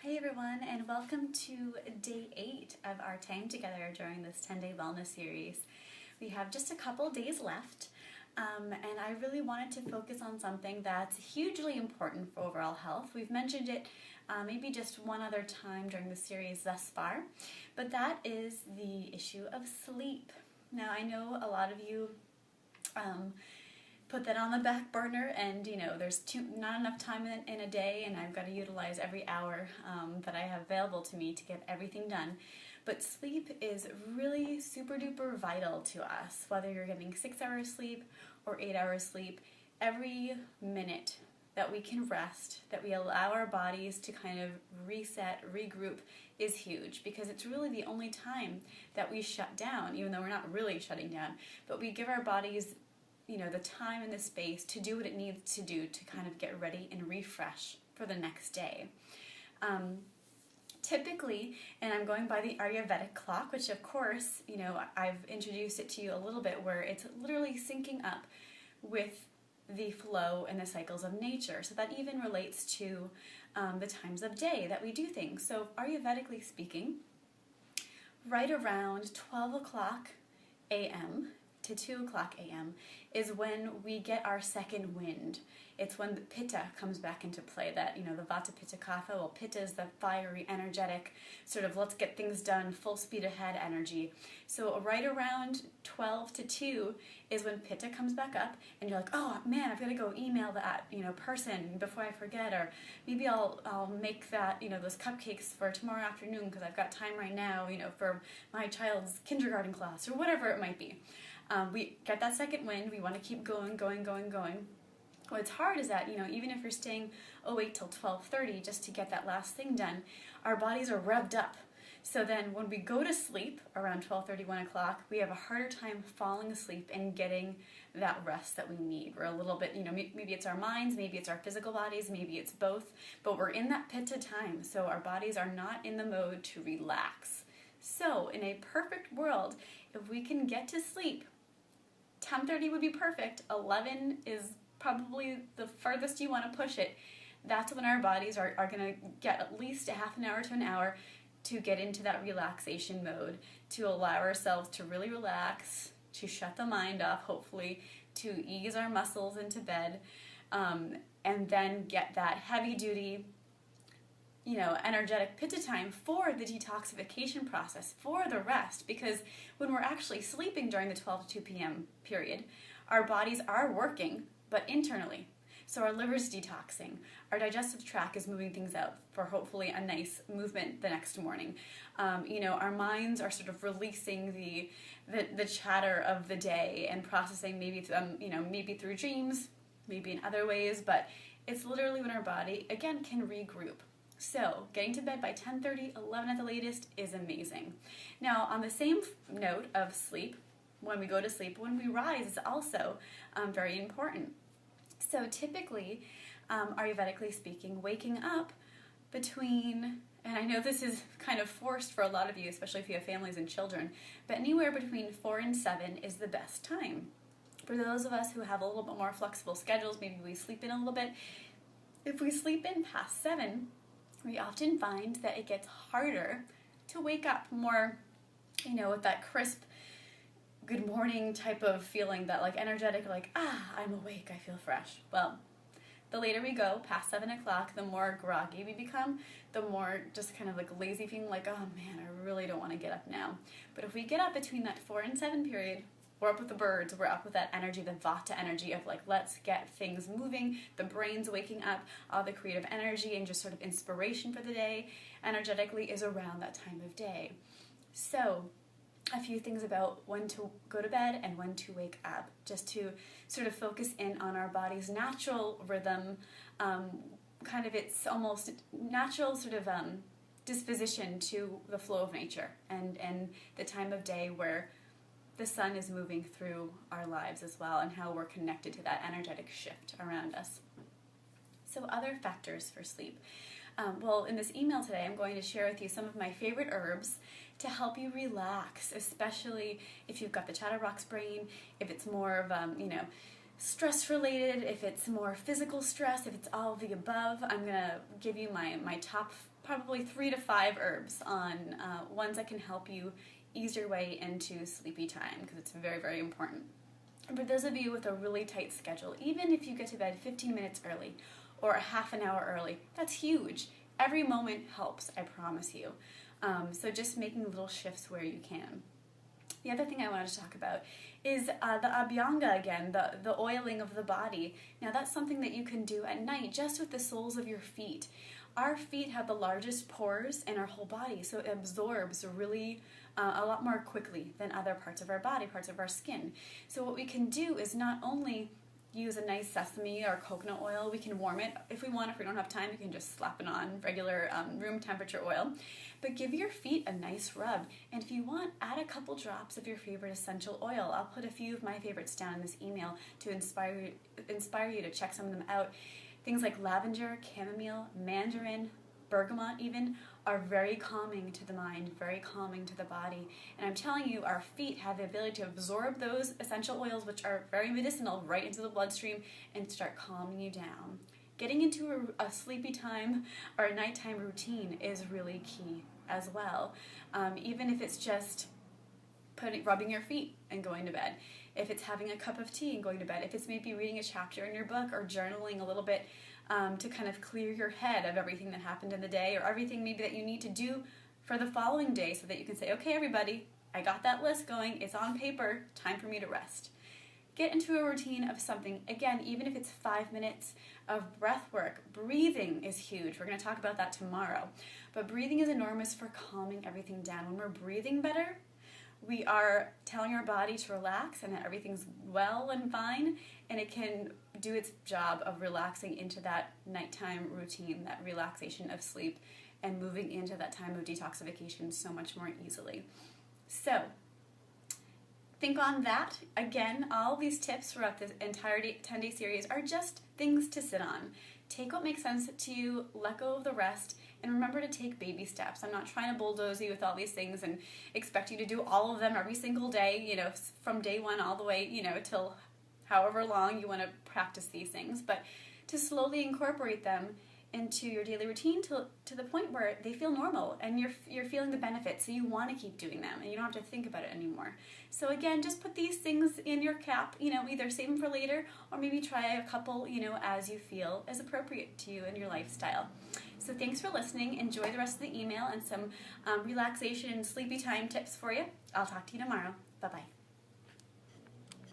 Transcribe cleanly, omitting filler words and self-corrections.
Hey everyone, and welcome to day 8 of our time together during this 10-day wellness series. We have just a couple days left, and I really wanted to focus on something that's hugely important for overall health. We've mentioned it maybe just one other time during the series thus far, but that is the issue of sleep. Now, I know a lot of you put that on the back burner, and there's not enough time in a day, and I've got to utilize every hour that I have available to me to get everything done. But sleep is really super duper vital to us, whether you're getting 6 hours sleep or 8 hours sleep. Every minute that we can rest, that we allow our bodies to kind of reset, regroup, is huge, because it's really the only time that we shut down, even though we're not really shutting down, but we give our bodies the time and the space to do what it needs to do to kind of get ready and refresh for the next day. Typically, and I'm going by the Ayurvedic clock, which of course, I've introduced it to you a little bit, where it's literally syncing up with the flow and the cycles of nature. So that even relates to the times of day that we do things. So Ayurvedically speaking, right around 12 o'clock a.m. to 2 o'clock a.m. is when we get our second wind. It's when the pitta comes back into play, that, the vata pitta kapha. Well, pitta is the fiery, energetic, sort of let's get things done, full speed ahead energy. So right around 12 to 2 is when pitta comes back up, and you're like, oh man, I've got to go email that, person before I forget, or maybe I'll make that, those cupcakes for tomorrow afternoon because I've got time right now, for my child's kindergarten class, or whatever it might be. We get that second wind, we want to keep going. What's hard is that, even if you're staying awake till 12:30 just to get that last thing done, our bodies are revved up. So then when we go to sleep around 12:30, 1 o'clock, we have a harder time falling asleep and getting that rest that we need. We're a little bit, maybe it's our minds, maybe it's our physical bodies, maybe it's both, but we're in that pitta time, so our bodies are not in the mode to relax. So in a perfect world, if we can get to sleep, 10:30 would be perfect, 11 is probably the furthest you want to push it. That's when our bodies are going to get at least a half an hour to an hour to get into that relaxation mode, to allow ourselves to really relax, to shut the mind off, hopefully, to ease our muscles into bed, and then get that heavy duty, energetic pitta time for the detoxification process, for the rest, because when we're actually sleeping during the 12 to 2 p.m. period, our bodies are working, but internally. So our liver's detoxing, our digestive tract is moving things out for hopefully a nice movement the next morning. Our minds are sort of releasing the chatter of the day and processing maybe through dreams, maybe in other ways, but it's literally when our body, again, can regroup. So getting to bed by 10:30, 11 at the latest is amazing. Now, on the same note of sleep, when we go to sleep, when we rise is also very important. So typically, Ayurvedically speaking, waking up between, and I know this is kind of forced for a lot of you, especially if you have families and children, but anywhere between 4 and 7 is the best time. For those of us who have a little bit more flexible schedules, maybe we sleep in a little bit. If we sleep in past 7, we often find that it gets harder to wake up more, with that crisp, good morning type of feeling, that energetic, I'm awake, I feel fresh. Well, the later we go, past 7 o'clock, the more groggy we become, the more just kind of lazy feeling, oh man, I really don't want to get up now. But if we get up between that 4 and 7 period, we're up with the birds, we're up with that energy, the vata energy of let's get things moving, the brain's waking up, all the creative energy and just sort of inspiration for the day energetically is around that time of day. So a few things about when to go to bed and when to wake up, just to sort of focus in on our body's natural rhythm, kind of its almost natural sort of disposition to the flow of nature and the time of day where the sun is moving through our lives as well, and how we're connected to that energetic shift around us. So other factors for sleep. In this email today, I'm going to share with you some of my favorite herbs to help you relax, especially if you've got the chatterbox brain, if it's more of, stress related, if it's more physical stress, if it's all of the above, I'm going to give you my top probably 3 to 5 herbs on ones that can help you ease your way into sleepy time, because it's very, very important. And for those of you with a really tight schedule, even if you get to bed 15 minutes early or a half an hour early, that's huge. Every moment helps, I promise you. So just making little shifts where you can. The other thing I wanted to talk about is the abhyanga again, the oiling of the body. Now that's something that you can do at night just with the soles of your feet. Our feet have the largest pores in our whole body, so it absorbs really a lot more quickly than other parts of our body, parts of our skin. So what we can do is not only use a nice sesame or coconut oil, we can warm it if we want. If we don't have time, you can just slap it on regular room temperature oil. But give your feet a nice rub. And if you want, add a couple drops of your favorite essential oil. I'll put a few of my favorites down in this email to inspire you to check some of them out. Things like lavender, chamomile, mandarin, bergamot even, are very calming to the mind, very calming to the body. And I'm telling you, our feet have the ability to absorb those essential oils, which are very medicinal, right into the bloodstream and start calming you down. Getting into a sleepy time or a nighttime routine is really key as well. Even if it's just rubbing your feet and going to bed. If it's having a cup of tea and going to bed. If it's maybe reading a chapter in your book or journaling a little bit to kind of clear your head of everything that happened in the day or everything maybe that you need to do for the following day so that you can say, okay, everybody, I got that list going. It's on paper. Time for me to rest. Get into a routine of something, again, even if it's 5 minutes of breath work. Breathing is huge. We're going to talk about that tomorrow. But breathing is enormous for calming everything down. When we're breathing better, we are telling our body to relax and that everything's well and fine, and it can do its job of relaxing into that nighttime routine, that relaxation of sleep, and moving into that time of detoxification so much more easily. So, think on that. Again, all these tips throughout this entire 10-day series are just things to sit on. Take what makes sense to you, let go of the rest, and remember to take baby steps. I'm not trying to bulldoze you with all these things and expect you to do all of them every single day, from day one all the way, till however long you want to practice these things. But to slowly incorporate them into your daily routine to the point where they feel normal and you're feeling the benefits, so you want to keep doing them and you don't have to think about it anymore. So again, just put these things in your cap, either save them for later or maybe try a couple, as you feel is appropriate to you and your lifestyle. So thanks for listening. Enjoy the rest of the email and some relaxation and sleepy time tips for you. I'll talk to you tomorrow. Bye-bye.